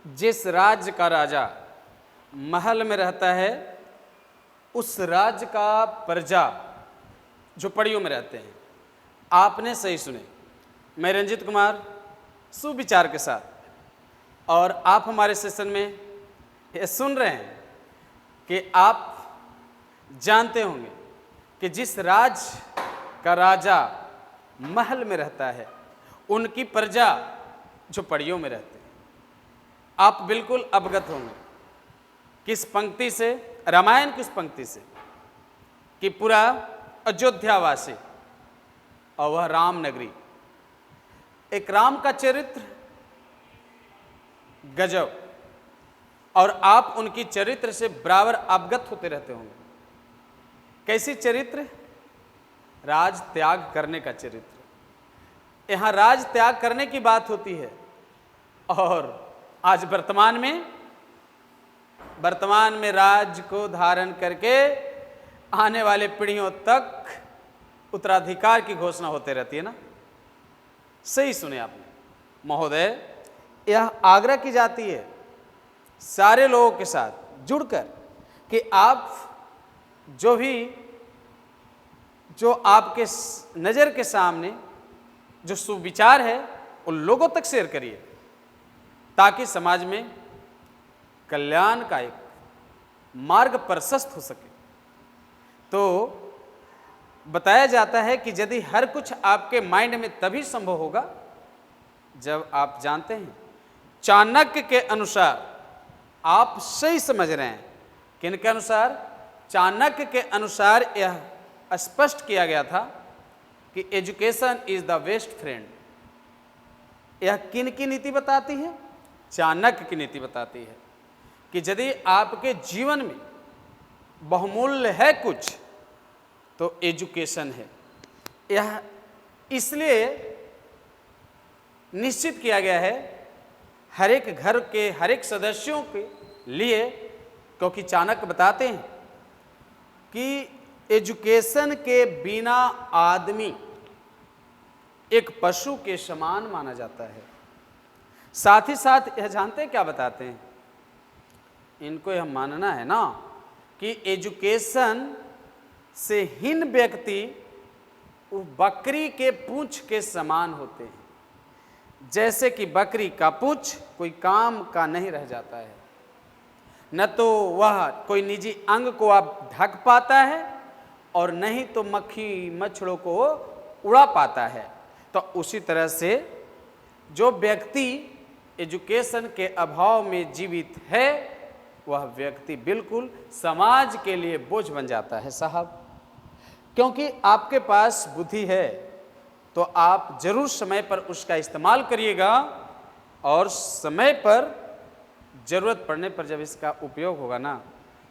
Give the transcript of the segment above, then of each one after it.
जिस राज्य का राजा महल में रहता है, उस राज्य का प्रजा झुपड़ियों में रहते हैं। आपने सही सुने। मैं रंजित कुमार सुविचार के साथ, और आप हमारे सेशन में ये सुन रहे हैं कि आप जानते होंगे कि जिस राज्य का राजा महल में रहता है, उनकी प्रजा झुपड़ियों में रहते हैं। आप बिल्कुल अवगत होंगे किस पंक्ति से, रामायण की उस पंक्ति से, कि पूरा अयोध्यावासी और वह राम नगरी, एक राम का चरित्र गजब, और आप उनकी चरित्र से बराबर अवगत होते रहते होंगे। कैसी चरित्र? राज त्याग करने का चरित्र। यहां राज त्याग करने की बात होती है, और आज वर्तमान में राज को धारण करके आने वाले पीढ़ियों तक उत्तराधिकार की घोषणा होते रहती है ना। सही सुने आपने महोदय। यह आग्रह की जाती है सारे लोगों के साथ जुड़कर कि आप जो आपके नज़र के सामने जो सुविचार है, उन लोगों तक शेयर करिए, ताकि समाज में कल्याण का एक मार्ग प्रशस्त हो सके। तो बताया जाता है कि यदि हर कुछ आपके माइंड में तभी संभव होगा जब आप जानते हैं, चाणक्य के अनुसार, आप सही समझ रहे हैं, किन के अनुसार? चाणक्य के अनुसार यह स्पष्ट किया गया था कि education is the best friend. यह किन की नीति बताती है? चाणक्य की नीति बताती है कि यदि आपके जीवन में बहुमूल्य है कुछ, तो एजुकेशन है। यह इसलिए निश्चित किया गया है हर एक घर के हर एक सदस्यों के लिए, क्योंकि चाणक्य बताते हैं कि एजुकेशन के बिना आदमी एक पशु के समान माना जाता है। साथ ही साथ यह जानते हैं क्या बताते हैं? इनको यह मानना है ना कि एजुकेशन से हीन व्यक्ति बकरी के पूंछ के समान होते हैं। जैसे कि बकरी का पूंछ कोई काम का नहीं रह जाता है, न तो वह कोई निजी अंग को आप ढक पाता है, और नहीं तो मक्खी मच्छरों को उड़ा पाता है। तो उसी तरह से जो व्यक्ति एजुकेशन के अभाव में जीवित है, वह व्यक्ति बिल्कुल समाज के लिए बोझ बन जाता है साहब। क्योंकि आपके पास बुद्धि है तो आप जरूर समय पर उसका इस्तेमाल करिएगा, और समय पर जरूरत पड़ने पर जब इसका उपयोग होगा ना,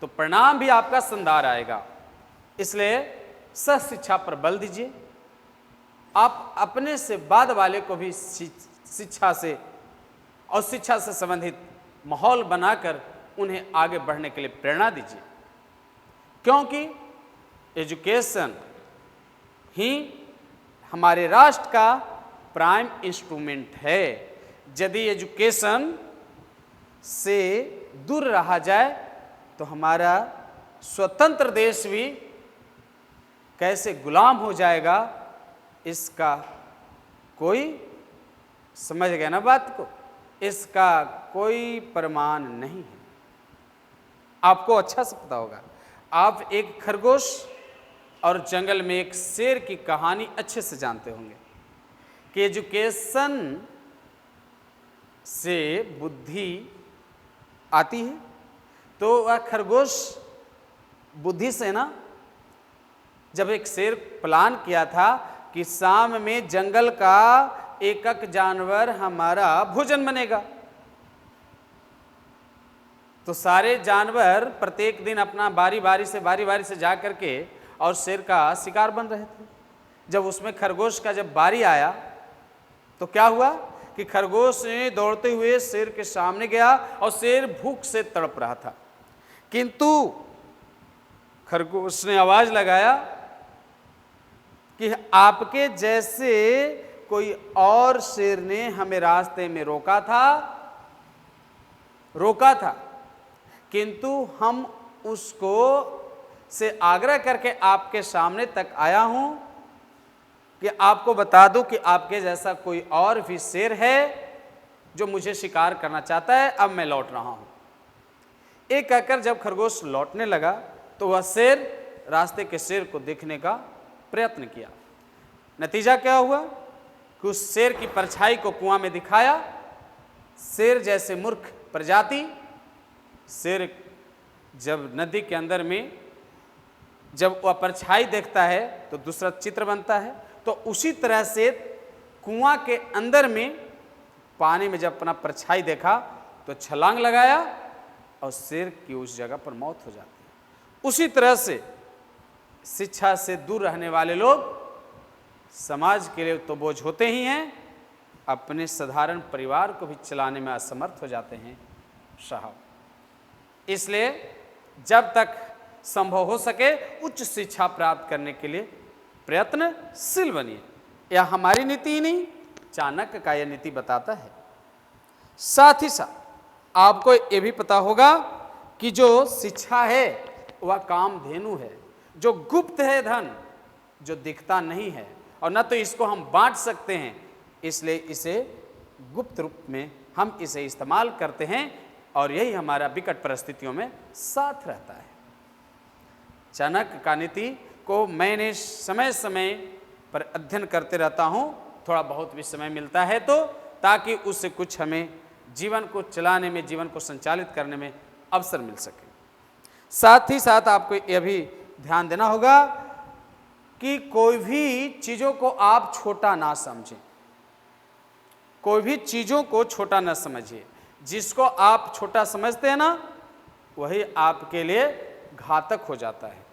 तो परिणाम भी आपका शानदार आएगा। इसलिए शिक्षा पर बल दीजिए। आप अपने से बाद वाले को भी शिक्षा से और शिक्षा से संबंधित माहौल बनाकर उन्हें आगे बढ़ने के लिए प्रेरणा दीजिए, क्योंकि एजुकेशन ही हमारे राष्ट्र का प्राइम इंस्ट्रूमेंट है। यदि एजुकेशन से दूर रहा जाए तो हमारा स्वतंत्र देश भी कैसे गुलाम हो जाएगा, इसका कोई समझ गया ना बात को? इसका कोई प्रमाण नहीं है। आपको अच्छा से पता होगा। आप एक खरगोश और जंगल में एक शेर की कहानी अच्छे से जानते होंगे कि एजुकेशन से बुद्धि आती है। तो वह खरगोश बुद्धि से ना, जब एक शेर प्लान किया था कि शाम में जंगल का एक एक जानवर हमारा भोजन बनेगा, तो सारे जानवर प्रत्येक दिन अपना बारी बारी से जा करके और शेर का शिकार बन रहे थे। जब उसमें खरगोश का जब बारी आया तो क्या हुआ कि खरगोश ने दौड़ते हुए शेर के सामने गया, और शेर भूख से तड़प रहा था, किंतु खरगोश ने आवाज लगाया कि आपके जैसे कोई और शेर ने हमें रास्ते में रोका था, रोका था, किंतु हम उसको से आग्रह करके आपके सामने तक आया हूं कि आपको बता दूं कि आपके जैसा कोई और भी शेर है जो मुझे शिकार करना चाहता है, अब मैं लौट रहा हूं। एक कहकर जब खरगोश लौटने लगा तो वह शेर रास्ते के शेर को देखने का प्रयत्न किया। नतीजा क्या हुआ कि उस शेर की परछाई को कुआं में दिखाया। शेर जैसे मूर्ख प्रजाति, शेर जब नदी के अंदर में जब वह परछाई देखता है तो दूसरा चित्र बनता है, तो उसी तरह से कुआं के अंदर में पानी में जब अपना परछाई देखा तो छलांग लगाया और शेर की उस जगह पर मौत हो जाती है। उसी तरह से शिक्षा से दूर रहने वाले लोग समाज के लिए तो बोझ होते ही हैं, अपने साधारण परिवार को भी चलाने में असमर्थ हो जाते हैं साहब। इसलिए जब तक संभव हो सके उच्च शिक्षा प्राप्त करने के लिए प्रयत्नशील बनिए। यह हमारी नीति ही नहीं, चाणक्य का यह नीति बताता है। साथ ही साथ आपको ये भी पता होगा कि जो शिक्षा है वह कामधेनु है, जो गुप्त है धन, जो दिखता नहीं है, और न तो इसको हम बांट सकते हैं, इसलिए इसे गुप्त रूप में हम इसे इस्तेमाल करते हैं और यही हमारा विकट परिस्थितियों में साथ रहता है। चाणक्य का नीति को मैंने समय समय पर अध्ययन करते रहता हूँ, थोड़ा बहुत भी समय मिलता है तो, ताकि उससे कुछ हमें जीवन को चलाने में, जीवन को संचालित करने में अवसर मिल सके। साथ ही साथ आपको यह भी ध्यान देना होगा कि कोई भी चीज़ों को आप छोटा ना समझें, कोई भी चीज़ों को छोटा ना समझिए। जिसको आप छोटा समझते हैं ना, वही आपके लिए घातक हो जाता है।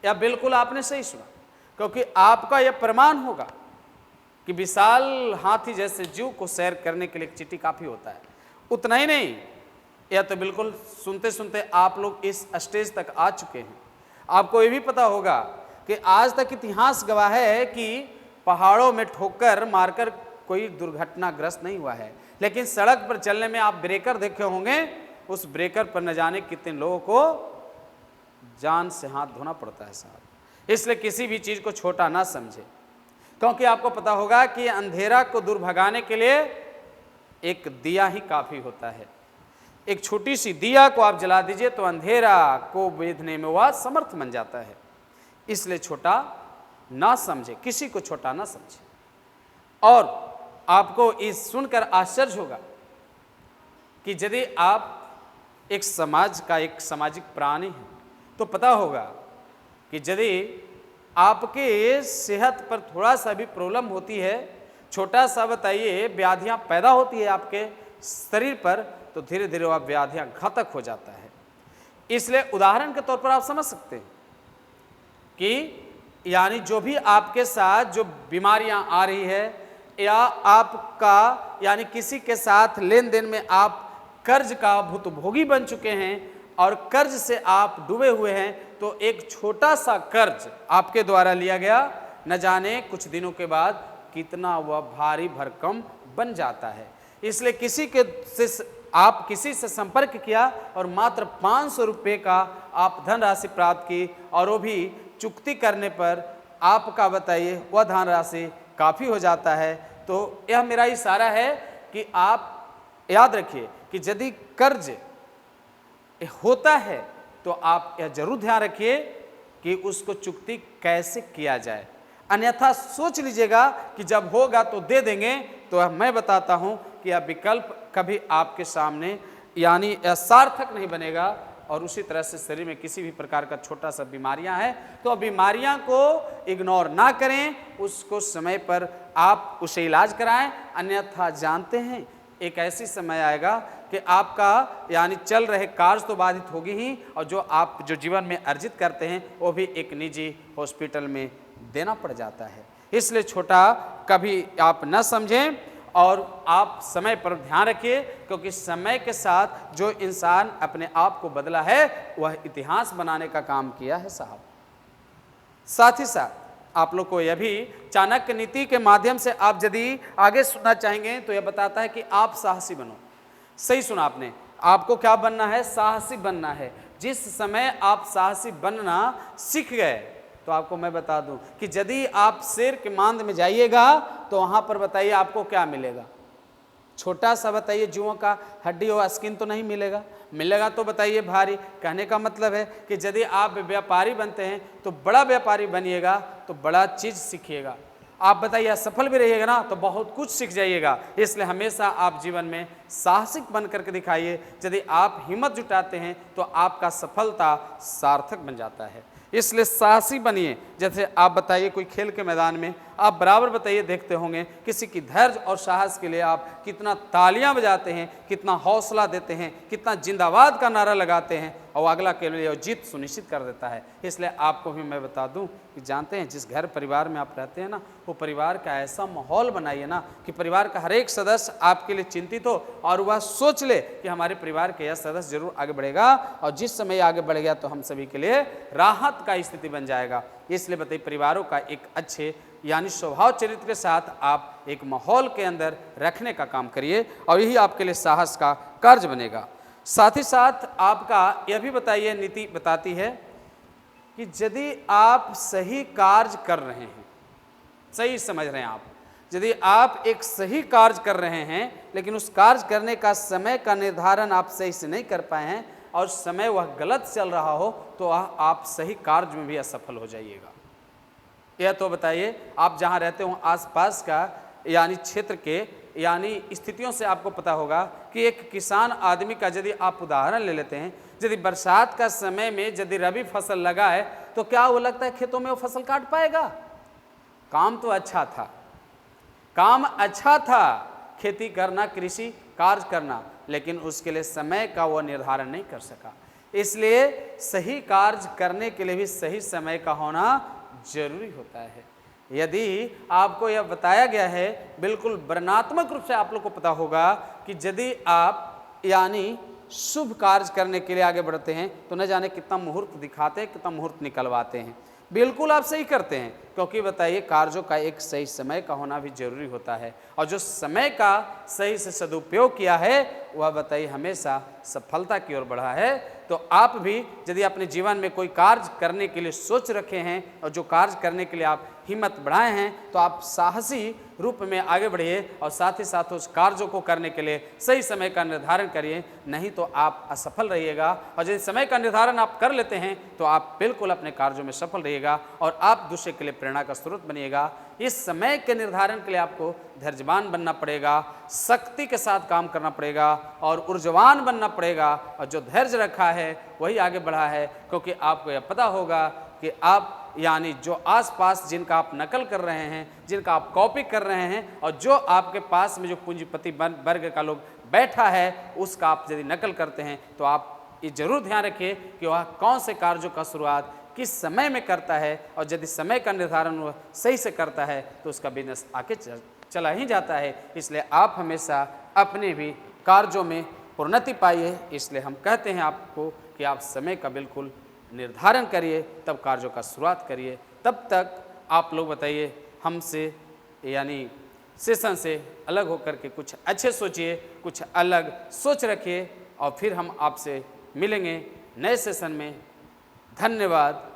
यह बिल्कुल आपने सही सुना, क्योंकि आपका यह प्रमाण होगा कि विशाल हाथी जैसे जीव को सैर करने के लिए एक चींटी काफ़ी होता है। उतना ही नहीं, यह तो बिल्कुल सुनते सुनते आप लोग इस स्टेज तक आ चुके हैं। आपको ये भी पता होगा कि आज तक इतिहास गवाह है कि पहाड़ों में ठोकर मारकर कोई दुर्घटनाग्रस्त नहीं हुआ है, लेकिन सड़क पर चलने में आप ब्रेकर देखे होंगे, उस ब्रेकर पर न जाने कितने लोगों को जान से हाथ धोना पड़ता है साहब। इसलिए किसी भी चीज़ को छोटा ना समझे, क्योंकि आपको पता होगा कि अंधेरा को दूर भगाने के लिए एक दिया ही काफ़ी होता है। एक छोटी सी दिया को आप जला दीजिए तो अंधेरा को बेधने में वह समर्थ बन जाता है। इसलिए छोटा ना समझे, किसी को छोटा ना समझे। और आपको इस सुनकर आश्चर्य होगा कि यदि आप एक समाज का एक सामाजिक प्राणी हैं तो पता होगा कि यदि आपके सेहत पर थोड़ा सा भी प्रॉब्लम होती है, छोटा सा बताइए व्याधियां पैदा होती है आपके शरीर पर, तो धीरे धीरे वह व्याधियां घातक हो जाता है। इसलिए उदाहरण के तौर पर आप समझ सकते हैं कि यानी जो भी आपके साथ जो बीमारियां आ रही है, या आपका यानी किसी के साथ लेन देन में आप कर्ज का भुतभोगी बन चुके हैं और कर्ज से आप डूबे हुए हैं, तो एक छोटा सा कर्ज आपके द्वारा लिया गया, न जाने कुछ दिनों के बाद कितना वह भारी भरकम बन जाता है। इसलिए आप किसी से संपर्क किया और मात्र 500 रुपये का आप धनराशि प्राप्त की, और वो भी चुकती करने पर आपका बताइए वह धनराशि काफ़ी हो जाता है। तो यह मेरा इशारा है कि आप याद रखिए कि यदि कर्ज होता है तो आप यह जरूर ध्यान रखिए कि उसको चुकती कैसे किया जाए, अन्यथा सोच लीजिएगा कि जब होगा तो दे देंगे। तो मैं बताता हूं कि यह विकल्प कभी आपके सामने यानी सार्थक नहीं बनेगा। और उसी तरह से शरीर में किसी भी प्रकार का छोटा सा बीमारियां हैं तो बीमारियां को इग्नोर ना करें, उसको समय पर आप उसे इलाज कराएं, अन्यथा जानते हैं एक ऐसी समय आएगा कि आपका यानी चल रहे कार्य तो बाधित होगी ही, और जो आप जो जीवन में अर्जित करते हैं वो भी एक निजी हॉस्पिटल में देना पड़ जाता है। इसलिए छोटा कभी आप न समझें और आप समय पर ध्यान रखिए, क्योंकि समय के साथ जो इंसान अपने आप को बदला है वह इतिहास बनाने का काम किया है साहब। साथ ही साथ आप लोग को यह भी चाणक्य नीति के माध्यम से आप यदि आगे सुनना चाहेंगे तो यह बताता है कि आप साहसी बनो। सही सुना आपने, आपको क्या बनना है? साहसी बनना है। जिस समय आप साहसी बनना सीख गए तो आपको मैं बता दूं कि यदि आप शेर के मांद में जाइएगा तो वहां पर बताइए आपको क्या मिलेगा? छोटा सा बताइए जुओं का हड्डी और स्किन तो नहीं मिलेगा, मिलेगा तो बताइए भारी। कहने का मतलब है कि यदि आप व्यापारी बनते हैं तो बड़ा व्यापारी बनिएगा तो बड़ा चीज सीखिएगा। आप बताइए असफल भी रहिएगा ना तो बहुत कुछ सीख जाइएगा। इसलिए हमेशा आप जीवन में साहसिक बन करके दिखाइए। यदि आप हिम्मत जुटाते हैं तो आपका सफलता सार्थक बन जाता है। इसलिए साहसी बनिए। जैसे आप बताइए कोई खेल के मैदान में आप बराबर बताइए देखते होंगे किसी की धैर्य और साहस के लिए आप कितना तालियां बजाते हैं, कितना हौसला देते हैं, कितना जिंदाबाद का नारा लगाते हैं और अगला के लिए जीत सुनिश्चित कर देता है। इसलिए आपको भी मैं बता दूं कि जानते हैं जिस घर परिवार में आप रहते हैं ना, वो परिवार का ऐसा माहौल बनाइए ना कि परिवार का हर एक सदस्य आपके लिए चिंतित हो और वह सोच ले कि हमारे परिवार के यह सदस्य जरूर आगे बढ़ेगा, और जिस समय आगे बढ़ गया तो हम सभी के लिए राहत का स्थिति बन जाएगा। इसलिए बताइए परिवारों का एक अच्छे यानी स्वभाव चरित्र के साथ आप एक माहौल के अंदर रखने का काम करिए और यही आपके लिए साहस का कार्य बनेगा। साथ ही साथ आपका यह भी बताइए, नीति बताती है कि यदि आप सही कार्य कर रहे हैं, सही समझ रहे हैं आप, यदि आप एक सही कार्य कर रहे हैं लेकिन उस कार्य करने का समय का निर्धारण आप सही से नहीं कर पाए हैं और समय वह गलत चल रहा हो तो आप सही कार्य में भी असफल हो जाइएगा। यह तो बताइए आप जहाँ रहते हो आसपास का यानी क्षेत्र के यानी स्थितियों से आपको पता होगा कि एक किसान आदमी का यदि आप उदाहरण ले लेते हैं, यदि बरसात का समय में यदि रबी फसल लगाए तो क्या वो लगता है खेतों में वो फसल काट पाएगा? काम तो अच्छा था, काम अच्छा था खेती करना, कृषि कार्य करना, लेकिन उसके लिए समय का वो निर्धारण नहीं कर सका। इसलिए सही कार्य करने के लिए भी सही समय का होना जरूरी होता है। यदि आपको यह बताया गया है बिल्कुल वर्णनात्मक रूप से आप लोग को पता होगा कि यदि आप यानी शुभ कार्य करने के लिए आगे बढ़ते हैं तो न जाने कितना मुहूर्त दिखाते हैं, कितना मुहूर्त निकलवाते हैं। बिल्कुल आप सही करते हैं, क्योंकि बताइए कार्यों का एक सही समय का होना भी जरूरी होता है और जो समय का सही से सदुपयोग किया है वह बताइए हमेशा सफलता की ओर बढ़ा है। तो आप भी यदि अपने जीवन में कोई कार्य करने के लिए सोच रखे हैं और जो कार्य करने के लिए आप हिम्मत बढ़ाए हैं तो आप साहसी रूप में आगे बढ़िए और साथ ही साथ उस कार्यों को करने के लिए सही समय का निर्धारण करिए, नहीं तो आप असफल रहिएगा। और यदि समय का निर्धारण आप कर लेते हैं तो आप बिल्कुल अपने कार्यों में सफल रहिएगा और आप दूसरे के लिए प्रेरणा का स्रोत बनिएगा। इस समय के निर्धारण के लिए आपको धैर्यवान बनना पड़ेगा, शक्ति के साथ काम करना पड़ेगा और ऊर्जावान बनना पड़ेगा, और जो धैर्य रखा है वही आगे बढ़ा है। क्योंकि आपको यह पता होगा कि आप यानी जो आसपास जिनका आप नकल कर रहे हैं, जिनका आप कॉपी कर रहे हैं और जो आपके पास में जो पूंजीपति वर्ग का लोग बैठा है उसका आप यदि नकल करते हैं तो आप ये जरूर ध्यान रखिए कि वह कौन से कार्यों का शुरुआत किस समय में करता है, और यदि समय का निर्धारण वह सही से करता है तो उसका बिजनेस आगे चला ही जाता है। इसलिए आप हमेशा अपने भी कार्यों में उन्नति पाइए। इसलिए हम कहते हैं आपको कि आप समय का बिल्कुल निर्धारण करिए, तब कार्यों का शुरुआत करिए। तब तक आप लोग बताइए हमसे यानी सेशन से अलग होकर के कुछ अच्छे सोचिए, कुछ अलग सोच रखिए और फिर हम आपसे मिलेंगे नए सेशन में। धन्यवाद।